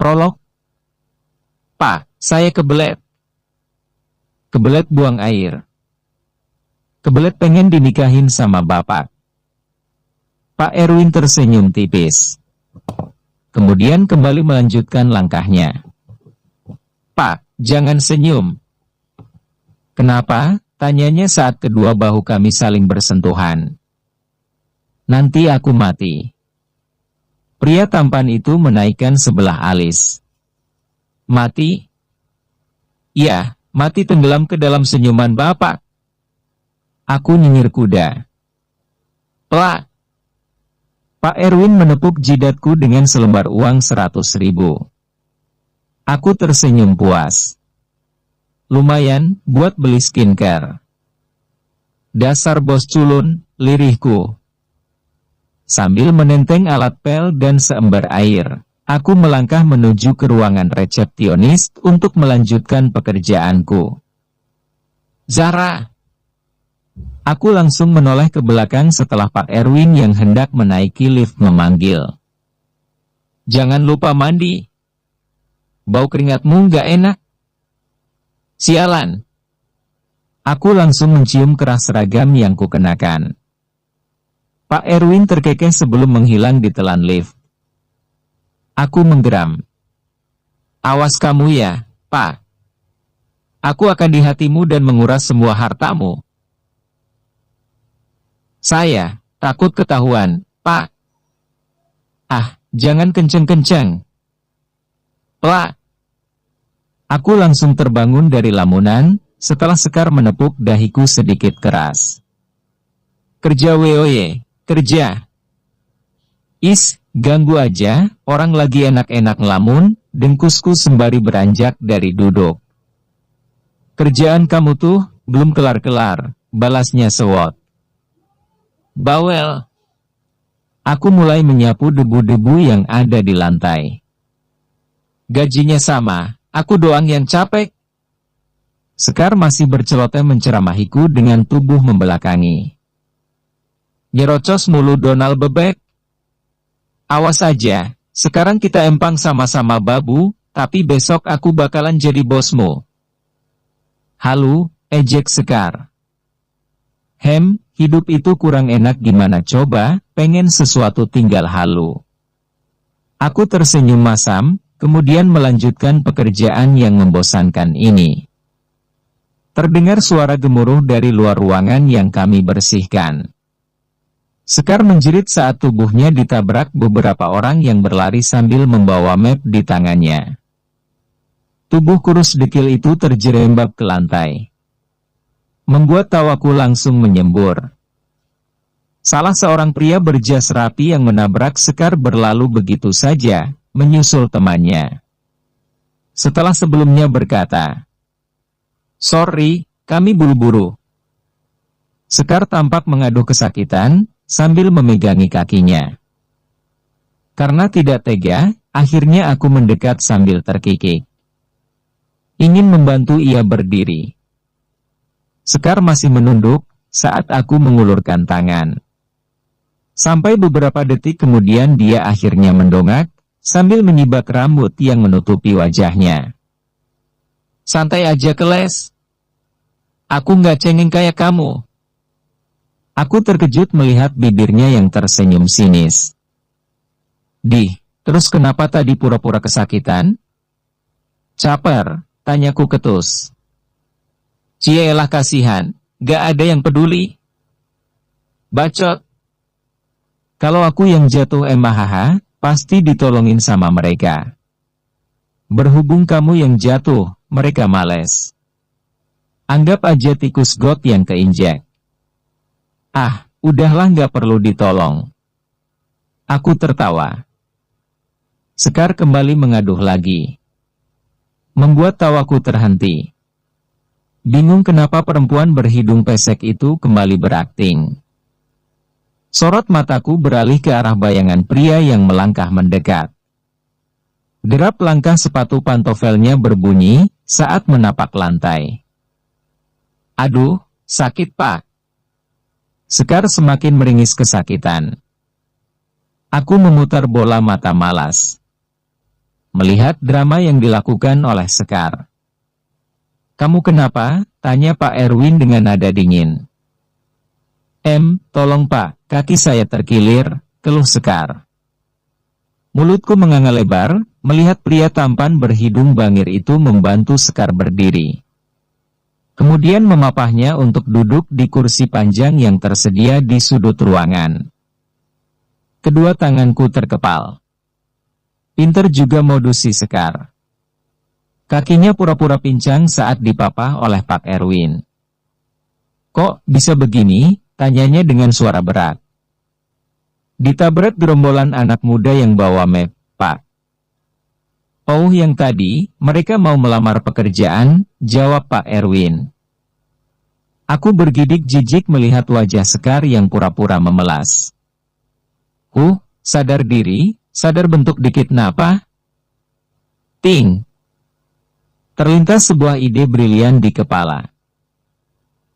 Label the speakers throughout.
Speaker 1: Prolog. Pak, saya kebelet. Kebelet buang air. Kebelet pengen dinikahin sama bapak. Pak Erwin tersenyum tipis. Kemudian kembali melanjutkan langkahnya. Pak, jangan senyum. Kenapa? Tanyanya saat kedua bahu kami saling bersentuhan. Nanti aku mati. Pria tampan itu menaikkan sebelah alis. Mati? Ya, mati tenggelam ke dalam senyuman bapak. Aku nyengir kuda. Plak. Pak Erwin menepuk jidatku dengan selembar uang 100.000. Aku tersenyum puas. Lumayan, buat beli skincare. Dasar bos culun, lirihku. Sambil menenteng alat pel dan seember air, aku melangkah menuju ke ruangan resepsionis untuk melanjutkan pekerjaanku. Zara! Aku langsung menoleh ke belakang setelah Pak Erwin yang hendak menaiki lift memanggil. Jangan lupa mandi. Bau keringatmu nggak enak. Sialan. Aku langsung mencium keras seragam yang kukenakan. Pak Erwin terkekeh sebelum menghilang di telan lift. Aku menggeram. Awas kamu ya, Pak. Aku akan di hatimu dan menguras semua hartamu. Saya takut ketahuan, Pak. Ah, jangan kenceng-kenceng. Pak. Aku langsung terbangun dari lamunan, setelah Sekar menepuk dahiku sedikit keras. Kerja woye. Kerja. Ganggu aja, orang lagi enak-enak ngelamun, dengkusku sembari beranjak dari duduk. Kerjaan kamu tuh, belum kelar-kelar, balasnya sewot. Bawel. Aku mulai menyapu debu-debu yang ada di lantai. Gajinya sama, aku doang yang capek. Sekar masih berceloteh menceramahiku dengan tubuh membelakangi. Nyerocos mulu Donald bebek. Awas aja, sekarang kita empang sama-sama babu, tapi besok aku bakalan jadi bosmu. Halu, ejek Sekar. Hidup itu kurang enak gimana coba, pengen sesuatu tinggal halu. Aku tersenyum masam, kemudian melanjutkan pekerjaan yang membosankan ini. Terdengar suara gemuruh dari luar ruangan yang kami bersihkan. Sekar menjerit saat tubuhnya ditabrak beberapa orang yang berlari sambil membawa map di tangannya. Tubuh kurus dekil itu terjerembab ke lantai. Membuat tawaku langsung menyembur. Salah seorang pria berjas rapi yang menabrak Sekar berlalu begitu saja, menyusul temannya. Setelah sebelumnya berkata, "Sorry, kami buru-buru." Sekar tampak mengaduh kesakitan, sambil memegangi kakinya. Karena tidak tega, akhirnya aku mendekat sambil terkikik. Ingin membantu ia berdiri. Sekar masih menunduk, saat aku mengulurkan tangan. Sampai beberapa detik kemudian dia akhirnya mendongak, sambil menyibak rambut yang menutupi wajahnya. Santai aja keles. Aku nggak cengeng kayak kamu. Aku terkejut melihat bibirnya yang tersenyum sinis. Terus kenapa tadi pura-pura kesakitan? Caper, tanyaku ketus. Cielah kasihan, gak ada yang peduli. Bacot. Kalau aku yang jatuh emahaha, pasti ditolongin sama mereka. Berhubung kamu yang jatuh, mereka males. Anggap aja tikus got yang keinjek. Ah, udahlah gak perlu ditolong. Aku tertawa. Sekar kembali mengaduh lagi. Membuat tawaku terhenti. Bingung kenapa perempuan berhidung pesek itu kembali berakting. Sorot mataku beralih ke arah bayangan pria yang melangkah mendekat. Derap langkah sepatu pantofelnya berbunyi saat menapak lantai. Aduh, sakit Pak. Sekar semakin meringis kesakitan. Aku memutar bola mata malas. melihat drama yang dilakukan oleh Sekar. "Kamu kenapa?" tanya Pak Erwin dengan nada dingin. Tolong Pak, kaki saya terkilir," keluh Sekar. Mulutku menganga lebar, melihat pria tampan berhidung bangir itu membantu Sekar berdiri. Kemudian memapahnya untuk duduk di kursi panjang yang tersedia di sudut ruangan. Kedua tanganku terkepal. Pinter juga modus si Sekar. Kakinya pura-pura pincang saat dipapah oleh Pak Erwin. "Kok bisa begini?" tanyanya dengan suara berat. "Ditabrak gerombolan anak muda yang bawa map, Pak." "Oh, yang tadi, mereka mau melamar pekerjaan," jawab Pak Erwin. Aku bergidik jijik melihat wajah Sekar yang pura-pura memelas. Sadar diri, sadar bentuk dikit napa?" Ting! Terlintas sebuah ide brilian di kepala.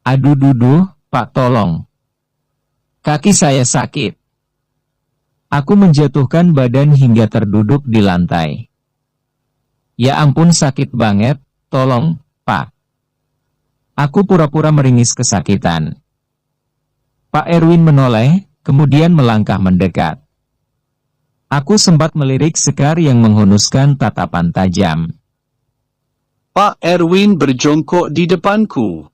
Speaker 1: "Aduh duduh, Pak tolong. Kaki saya sakit." Aku menjatuhkan badan hingga terduduk di lantai. "Ya ampun sakit banget, tolong, Pak." Aku pura-pura meringis kesakitan. Pak Erwin menoleh, kemudian melangkah mendekat. Aku sempat melirik Sekar yang menghunuskan tatapan tajam.
Speaker 2: Pak Erwin berjongkok di depanku.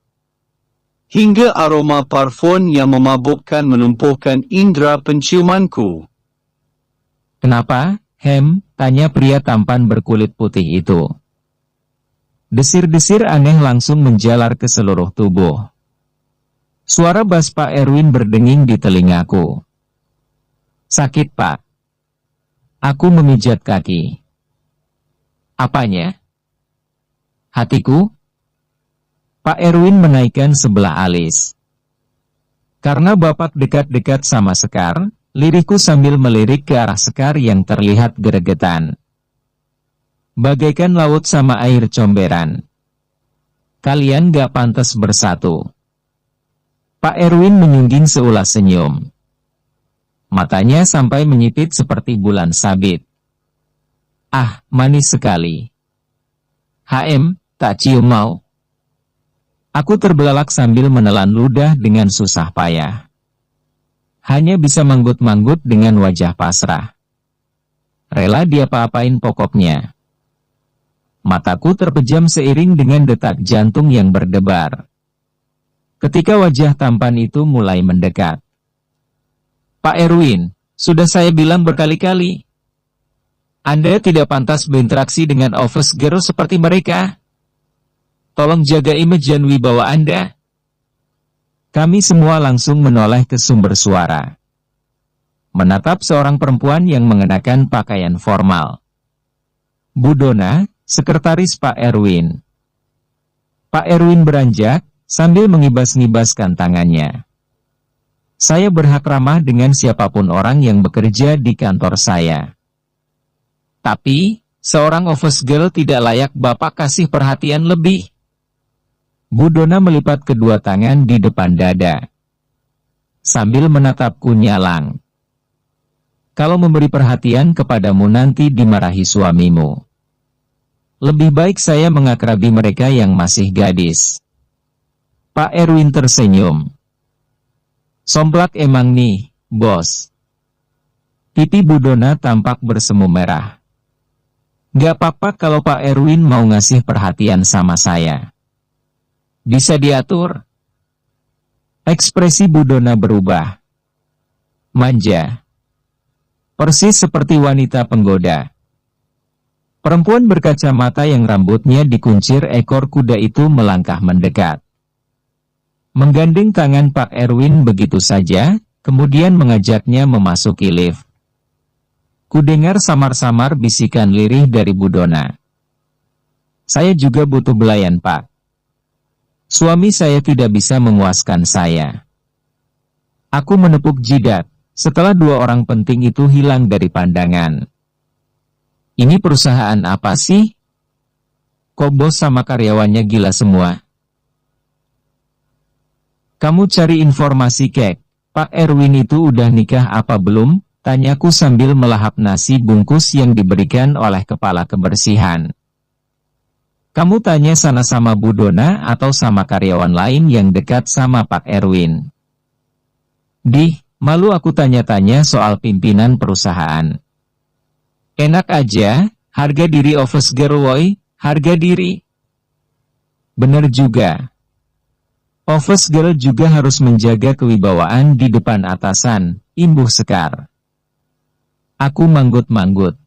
Speaker 2: Hingga aroma parfum yang memabukkan menumpuhkan indera penciumanku.
Speaker 1: "Kenapa, Hem?" tanya pria tampan berkulit putih itu. Desir-desir aneh langsung menjalar ke seluruh tubuh. Suara bas Pak Erwin berdenging di telingaku. "Sakit, Pak." Aku memijat kaki. "Apanya?" "Hatiku." Pak Erwin menaikkan sebelah alis. "Karena Bapak dekat-dekat sama Sekar," lirikku sambil melirik ke arah Sekar yang terlihat gregetan. "Bagaikan laut sama air comberan. Kalian gak pantas bersatu." Pak Erwin menyungging seulas senyum. Matanya sampai menyipit seperti bulan sabit. "Ah, manis sekali. Tak cium mau?" Aku terbelalak sambil menelan ludah dengan susah payah. Hanya bisa manggut-manggut dengan wajah pasrah. Rela dia apa-apain pokoknya. Mataku terpejam seiring dengan detak jantung yang berdebar. Ketika wajah tampan itu mulai mendekat. "Pak Erwin, sudah saya bilang berkali-kali. Anda tidak pantas berinteraksi dengan office girl seperti mereka. Tolong jaga image dan wibawa Anda." Kami semua langsung menoleh ke sumber suara. Menatap seorang perempuan yang mengenakan pakaian formal. Bu Dona, sekretaris Pak Erwin. Pak Erwin beranjak, sambil mengibas-ngibaskan tangannya. Saya berhak ramah dengan siapapun orang yang bekerja di kantor saya. Tapi, seorang office girl tidak layak Bapak kasih perhatian lebih. Bu Dona melipat kedua tangan di depan dada. Sambil menatapku nyalang. "Kalau memberi perhatian kepadamu nanti dimarahi suamimu. Lebih baik saya mengakrabi mereka yang masih gadis." Pak Erwin tersenyum. "Somplak emang nih, bos." Pipi Bu Dona tampak bersemu merah. "Gak apa-apa kalau Pak Erwin mau ngasih perhatian sama saya. Bisa diatur." Ekspresi Bu Dona berubah. Manja. Persis seperti wanita penggoda. Perempuan berkacamata yang rambutnya dikuncir ekor kuda itu melangkah mendekat. Menggandeng tangan Pak Erwin begitu saja, kemudian mengajaknya memasuki lift. Kudengar samar-samar bisikan lirih dari Bu Dona. "Saya juga butuh belayan, Pak. Suami saya tidak bisa memuaskan saya." Aku menepuk jidat, setelah dua orang penting itu hilang dari pandangan. Ini perusahaan apa sih? Kok bos sama karyawannya gila semua? "Kamu cari informasi kek, Pak Erwin itu udah nikah apa belum?" Tanyaku sambil melahap nasi bungkus yang diberikan oleh kepala kebersihan. Kamu tanya sana sama Bu Dona atau sama karyawan lain yang dekat sama Pak Erwin? Malu aku tanya-tanya soal pimpinan perusahaan. Enak aja, harga diri office girl woy, harga diri. Bener juga. Office girl juga harus menjaga kewibawaan di depan atasan, imbuh Sekar. Aku manggut-manggut.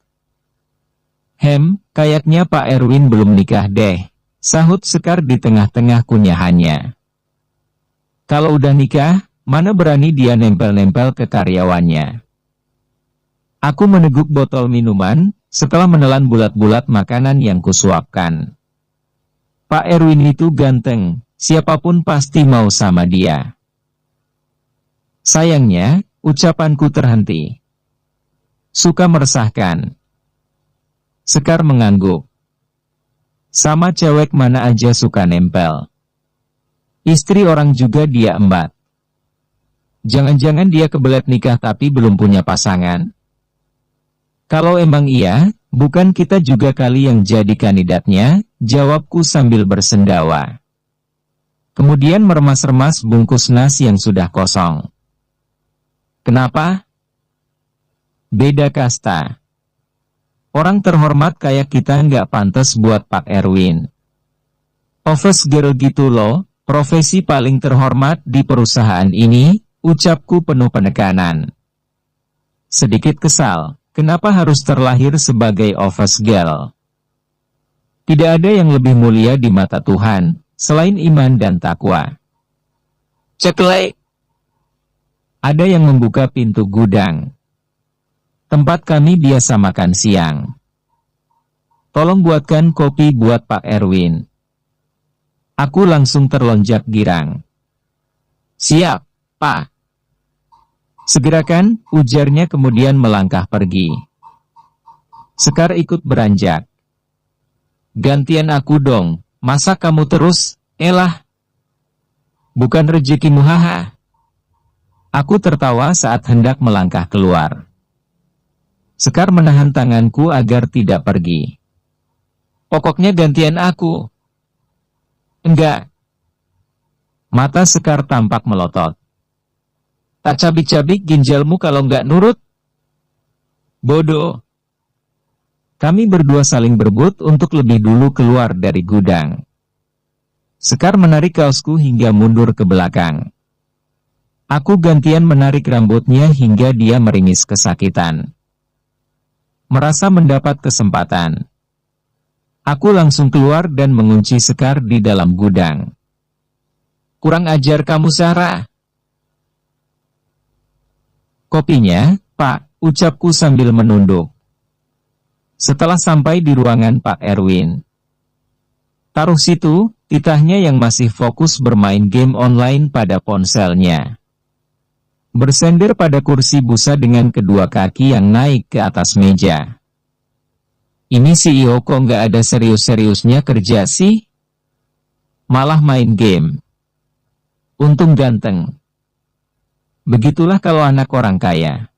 Speaker 1: Kayaknya Pak Erwin belum nikah deh, sahut Sekar di tengah-tengah kunyahannya. Kalau udah nikah, mana berani dia nempel-nempel ke karyawannya. Aku meneguk botol minuman, setelah menelan bulat-bulat makanan yang kusuapkan. Pak Erwin itu ganteng, siapapun pasti mau sama dia. Sayangnya, ucapanku terhenti. Suka meresahkan. Sekar mengangguk. Sama cewek mana aja suka nempel. Istri orang juga dia embat. Jangan-jangan dia kebelet nikah tapi belum punya pasangan? Kalau emang iya, bukan kita juga kali yang jadi kandidatnya, jawabku sambil bersendawa. Kemudian meremas-remas bungkus nasi yang sudah kosong. Kenapa? Beda kasta. Orang terhormat kayak kita nggak pantas buat Pak Erwin. Office girl gitu loh, profesi paling terhormat di perusahaan ini, ucapku penuh penekanan. Sedikit kesal, kenapa harus terlahir sebagai office girl? Tidak ada yang lebih mulia di mata Tuhan, selain iman dan takwa. Ceklek. Ada yang membuka pintu gudang. Tempat kami biasa makan siang. Tolong buatkan kopi buat Pak Erwin. Aku langsung terlonjak girang. Siap, Pak. Segerakan, ujarnya kemudian melangkah pergi. Sekar ikut beranjak. Gantian aku dong, masa kamu terus, elah. Bukan rezekimu haha. Aku tertawa saat hendak melangkah keluar. Sekar menahan tanganku agar tidak pergi. Pokoknya gantian aku. Enggak. Mata Sekar tampak melotot. Tak cabik-cabik ginjalmu kalau enggak nurut. Bodoh. Kami berdua saling berebut untuk lebih dulu keluar dari gudang. Sekar menarik kaosku hingga mundur ke belakang. Aku gantian menarik rambutnya hingga dia meringis kesakitan. Merasa mendapat kesempatan. Aku langsung keluar dan mengunci Sekar di dalam gudang. Kurang ajar kamu Sarah. Kopinya, Pak, ucapku sambil menunduk. Setelah sampai di ruangan Pak Erwin. Taruh situ, titahnya yang masih fokus bermain game online pada ponselnya. Bersender pada kursi busa dengan kedua kaki yang naik ke atas meja. Ini CEO kok nggak ada serius-seriusnya kerja sih? Malah main game. Untung ganteng. Begitulah kalau anak orang kaya.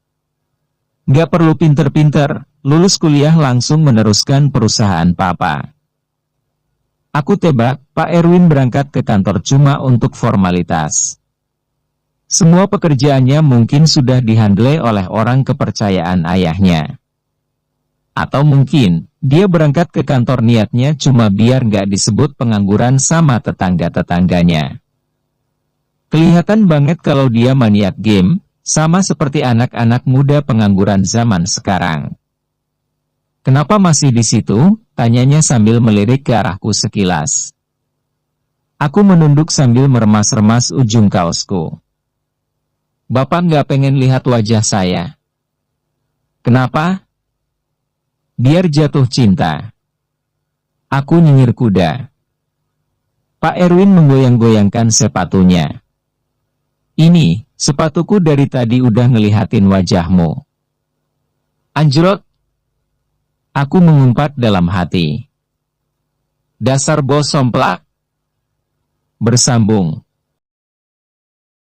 Speaker 1: Nggak perlu pinter-pinter, lulus kuliah langsung meneruskan perusahaan papa. Aku tebak, Pak Erwin berangkat ke kantor cuma untuk formalitas. Semua pekerjaannya mungkin sudah dihandle oleh orang kepercayaan ayahnya. Atau mungkin, dia berangkat ke kantor niatnya cuma biar nggak disebut pengangguran sama tetangga-tetangganya. Kelihatan banget kalau dia maniak game, sama seperti anak-anak muda pengangguran zaman sekarang. Kenapa masih di situ? Tanyanya sambil melirik ke arahku sekilas. Aku menunduk sambil meremas-remas ujung kaosku. Bapak nggak pengen lihat wajah saya. Kenapa? Biar jatuh cinta. Aku nyengir kuda. Pak Erwin menggoyang-goyangkan sepatunya. Ini, sepatuku dari tadi udah ngelihatin wajahmu. Anjrot. Aku mengumpat dalam hati. Dasar bos somplak. Bersambung.